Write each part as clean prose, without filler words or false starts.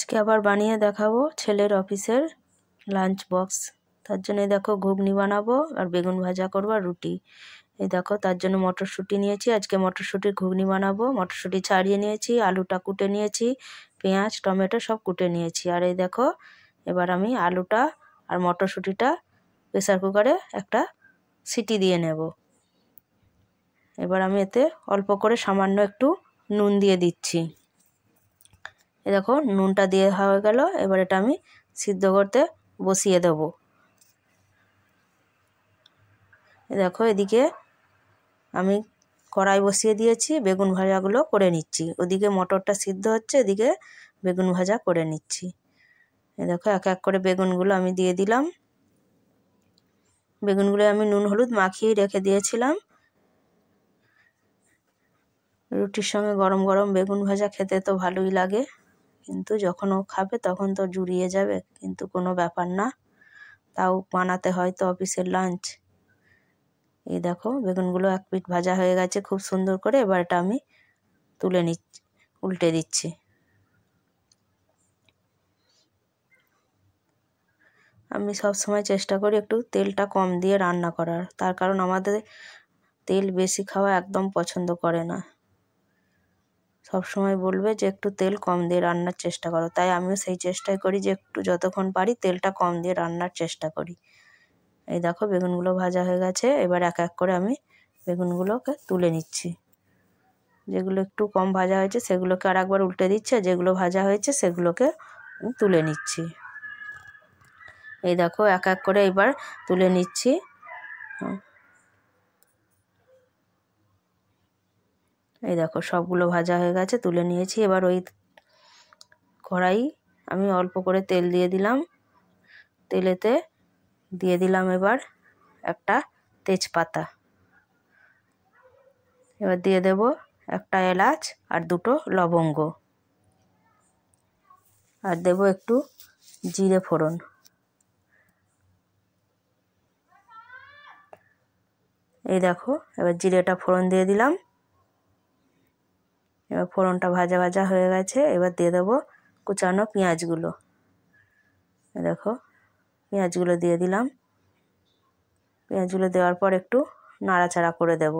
আজকে আবার বানিয়ে দেখাবো ছেলের অফিসের লাঞ্চ বক্স। তার জন্য দেখো ঘুগনি বানাবো আর বেগুন ভাজা করবো আর রুটি। এই দেখো তার জন্য মটরশুঁটি নিয়েছি, আজকে মটরশুঁটির ঘুগনি বানাবো। মটরশুঁটি ছাড়িয়ে নিয়েছি, আলুটা কুটে নিয়েছি, পেঁয়াজ টমেটো সব কুটে নিয়েছি। আর এই দেখো এবার আমি আলুটা আর মটরশুঁটিটা প্রেসার কুকারে একটা সিটি দিয়ে নেব। এবার আমি এতে অল্প করে সামান্য একটু নুন দিয়ে দিচ্ছি। এ দেখো নুনটা দিয়ে হয়ে গেল। এবার এটা আমি সিদ্ধ করতে বসিয়ে দেব। এ দেখো এদিকে আমি কড়াই বসিয়ে দিয়েছি, বেগুন ভাজাগুলো করে নিচ্ছি। ওদিকে মটরটা সিদ্ধ হচ্ছে, এদিকে বেগুন ভাজা করে নিচ্ছি। এ দেখো এক এক করে বেগুনগুলো আমি দিয়ে দিলাম। বেগুনগুলো আমি নুন হলুদ মাখিয়ে রেখে দিয়েছিলাম। রুটির সঙ্গে গরম গরম বেগুন ভাজা খেতে তো ভালোই লাগে, কিন্তু যখন ও খাবে তখন তো জুড়িয়ে যাবে, কিন্তু কোনো ব্যাপার না, তাও বানাতে হয় তো অফিসের লাঞ্চ। এই দেখো বেগুনগুলো এক পিঠ ভাজা হয়ে গেছে খুব সুন্দর করে। এবার এটা আমি তুলে নিচ্ছি, উল্টে দিচ্ছি। আমি সব সময় চেষ্টা করি একটু তেলটা কম দিয়ে রান্না করার, তার কারণ আমাদের তেল বেশি খাওয়া একদম পছন্দ করে না। সব সময় বলবে যে একটু তেল কম দিয়ে রান্নার চেষ্টা করো, তাই আমিও সেই চেষ্টাই করি যে একটু যতক্ষণ পারি তেলটা কম দিয়ে রান্নার চেষ্টা করি। এই দেখো বেগুনগুলো ভাজা হয়ে গেছে। এবার এক এক করে আমি বেগুনগুলোকে তুলে নিচ্ছি। যেগুলো একটু কম ভাজা হয়েছে সেগুলোকে আর একবার উল্টে দিচ্ছি, আর যেগুলো ভাজা হয়েছে সেগুলোকে আমি তুলে নিচ্ছি। এই দেখো এক এক করে এবার তুলে নিচ্ছি। এই দেখো সবগুলো ভাজা হয়ে গেছে, তুলে নিয়েছি। এবার ওই কড়াই আমি অল্প করে তেল দিয়ে দিলাম। তেলেতে দিয়ে দিলাম এবার একটা তেজপাতা। এবার দিয়ে দেব একটা এলাচ আর দুটো লবঙ্গ, আর দেব একটু জিরে ফোড়ন। এই দেখো এবার জিরেটা ফোড়ন দিয়ে দিলাম। এবার ফোড়নটা ভাজা ভাজা হয়ে গেছে। এবার দিয়ে দেবো কুচানো পেঁয়াজগুলো। দেখো পেঁয়াজগুলো দিয়ে দিলাম। পেঁয়াজগুলো দেওয়ার পর একটু নাড়াচাড়া করে দেব।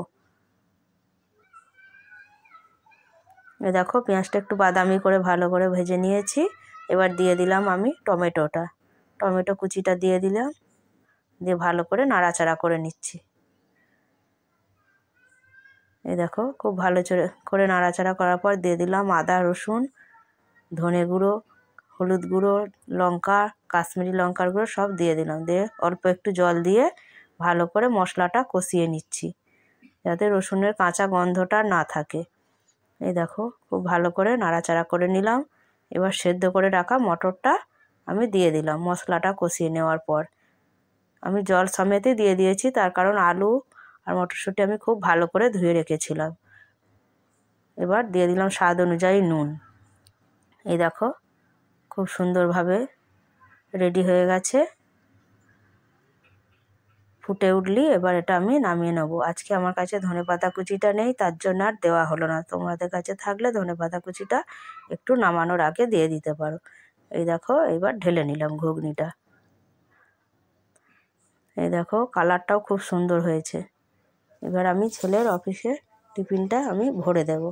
এ দেখো পেঁয়াজটা একটু বাদামি করে ভালো করে ভেজে নিয়েছি। এবার দিয়ে দিলাম আমি টমেটোটা, টমেটো কুচিটা দিয়ে দিলাম, দিয়ে ভালো করে নাড়াচাড়া করে নিচ্ছি। এই দেখো খুব ভালো করে নাড়াচাড়া করার পর দিয়ে দিলাম আদা রসুন, ধনে গুঁড়ো, হলুদ গুঁড়ো, লঙ্কা, কাশ্মীরি লঙ্কার গুঁড়ো সব দিয়ে দিলাম। দিয়ে অল্প একটু জল দিয়ে ভালো করে মশলাটা কষিয়ে নিচ্ছি, যাতে রসুনের কাঁচা গন্ধটা না থাকে। এই দেখো খুব ভালো করে নাড়াচাড়া করে নিলাম। এবার সেদ্ধ করে রাখা মটরটা আমি দিয়ে দিলাম। মশলাটা কষিয়ে নেওয়ার পর আমি জল সমেতই দিয়ে দিয়েছি, তার কারণ আলু আর মটরশুঁটি আমি খুব ভালো করে ধুয়ে রেখেছিলাম। এবার দিয়ে দিলাম স্বাদ অনুযায়ী নুন। এই দেখো খুব সুন্দরভাবে রেডি হয়ে গেছে, ফুটে উঠলি এবার এটা আমি নামিয়ে নেব। আজকে আমার কাছে ধনেপাতা কুচিটা নেই, তার জন্য আর দেওয়া হলো না। তোমাদের কাছে থাকলে ধনেপাতা কুচিটা একটু নামানোর আগে দিয়ে দিতে পারো। এই দেখো এবার ঢেলে নিলাম ঘুগনিটা। এই দেখো কালারটাও খুব সুন্দর হয়েছে। এবার আমি ছেলের অফিসে টিফিনটা আমি ভরে দেব।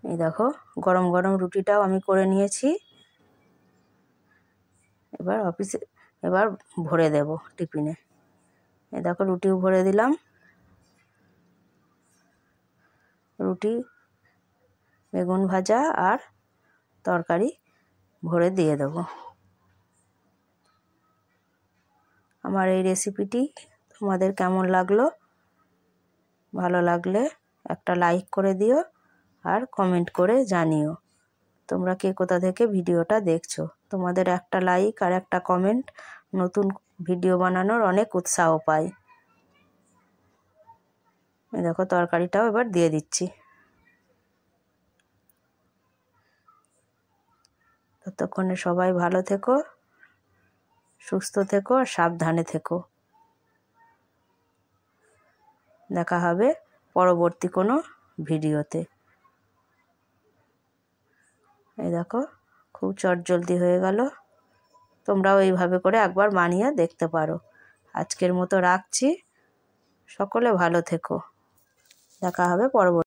এই দেখো গরম গরম রুটিটাও আমি করে নিয়েছি। এবার ভরে দেব টিফিনে। এই দেখো রুটিও ভরে দিলাম। রুটি, বেগুন ভাজা আর তরকারি ভরে দিয়ে দেবো। আমার এই রেসিপিটি তোমাদের কেমন লাগলো? ভালো লাগলে একটা লাইক করে দিও আর কমেন্ট করে জানিও তোমরা কে কোথা থেকে ভিডিওটা দেখছো। তোমাদের একটা লাইক আর একটা কমেন্ট নতুন ভিডিও বানানোর অনেক উৎসাহ পায়। এই দেখো তরকারিটাও এবার দিয়ে দিচ্ছি। ততক্ষণে সবাই ভালো থেকো, সুস্থ থেকো আর সাবধানে থেকো। দেখা হবে পরবর্তী কোনো ভিডিওতে। এই দেখো খুব চটজলদি হয়ে গেল। তোমরাও এইভাবে করে একবার বানিয়ে দেখতে পারো। আজকের মতো রাখছি, সকলে ভালো থেকো, দেখা হবে পরবর্তী।